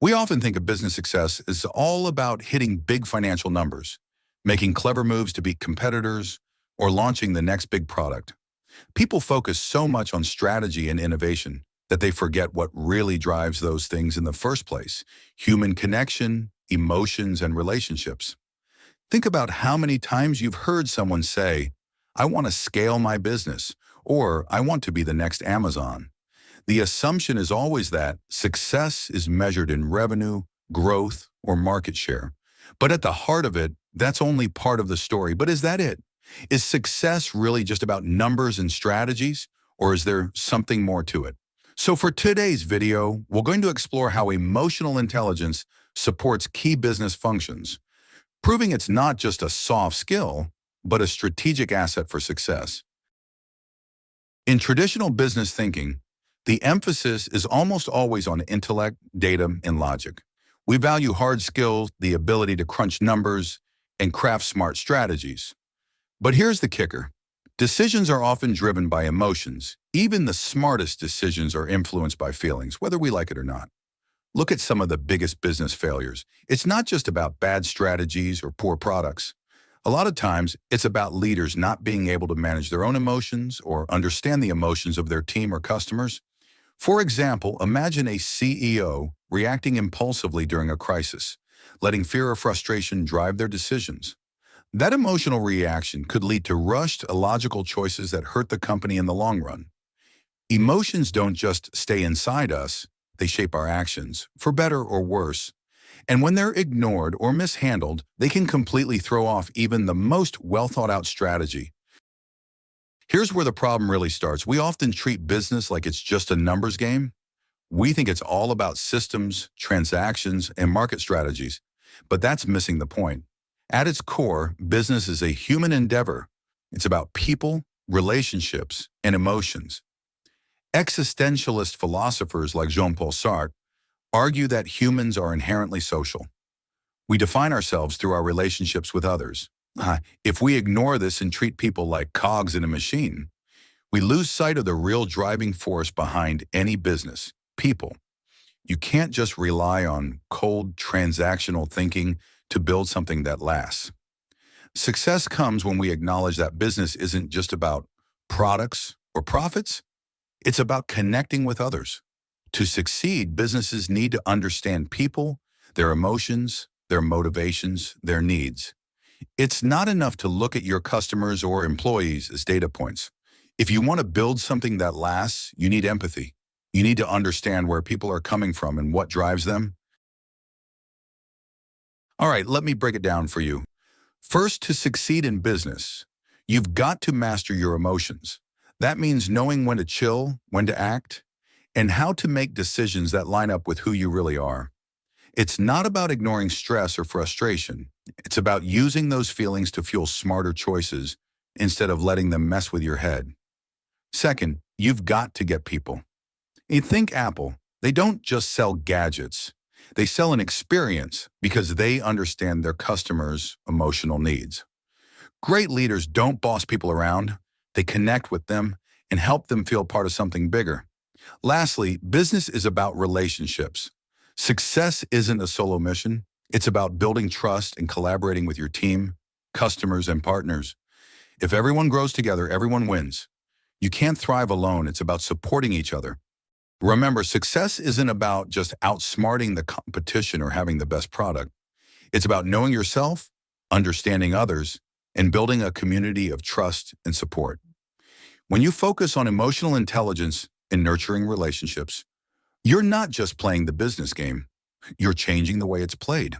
We often think of business success as all about hitting big financial numbers, making clever moves to beat competitors, or launching the next big product. People focus so much on strategy and innovation that they forget what really drives those things in the first place: human connection, emotions, and relationships. Think about how many times you've heard someone say, "I want to scale my business," or "I want to be the next Amazon." The assumption is always that success is measured in revenue, growth, or market share. But at the heart of it, that's only part of the story. But is that it? Is success really just about numbers and strategies, or is there something more to it? So for today's video, we're going to explore how emotional intelligence supports key business functions, proving it's not just a soft skill, but a strategic asset for success. In traditional business thinking, the emphasis is almost always on intellect, data, and logic. We value hard skills, the ability to crunch numbers, and craft smart strategies. But here's the kicker. Decisions are often driven by emotions. Even the smartest decisions are influenced by feelings, whether we like it or not. Look at some of the biggest business failures. It's not just about bad strategies or poor products. A lot of times, it's about leaders not being able to manage their own emotions or understand the emotions of their team or customers. For example, imagine a CEO reacting impulsively during a crisis, letting fear or frustration drive their decisions. That emotional reaction could lead to rushed, illogical choices that hurt the company in the long run. Emotions don't just stay inside us, they shape our actions, for better or worse. And when they're ignored or mishandled, they can completely throw off even the most well-thought-out strategy. Here's where the problem really starts. We often treat business like it's just a numbers game. We think it's all about systems, transactions, and market strategies, but that's missing the point. At its core, business is a human endeavor. It's about people, relationships, and emotions. Existentialist philosophers like Jean-Paul Sartre argue that humans are inherently social. We define ourselves through our relationships with others. If we ignore this and treat people like cogs in a machine, we lose sight of the real driving force behind any business: people. You can't just rely on cold, transactional thinking to build something that lasts. Success comes when we acknowledge that business isn't just about products or profits, it's about connecting with others. To succeed, businesses need to understand people, their emotions, their motivations, their needs. It's not enough to look at your customers or employees as data points. If you want to build something that lasts, you need empathy. You need to understand where people are coming from and what drives them. All right, let me break it down for you. First, to succeed in business, you've got to master your emotions. That means knowing when to chill, when to act, and how to make decisions that line up with who you really are. It's not about ignoring stress or frustration. It's about using those feelings to fuel smarter choices instead of letting them mess with your head. Second, you've got to get people. You think Apple, they don't just sell gadgets. They sell an experience because they understand their customers' emotional needs. Great leaders don't boss people around. They connect with them and help them feel part of something bigger. Lastly, business is about relationships. Success isn't a solo mission. It's about building trust and collaborating with your team, customers, and partners. If everyone grows together, everyone wins. You can't thrive alone. It's about supporting each other. Remember, success isn't about just outsmarting the competition or having the best product. It's about knowing yourself, understanding others, and building a community of trust and support. When you focus on emotional intelligence and nurturing relationships, you're not just playing the business game, you're changing the way it's played.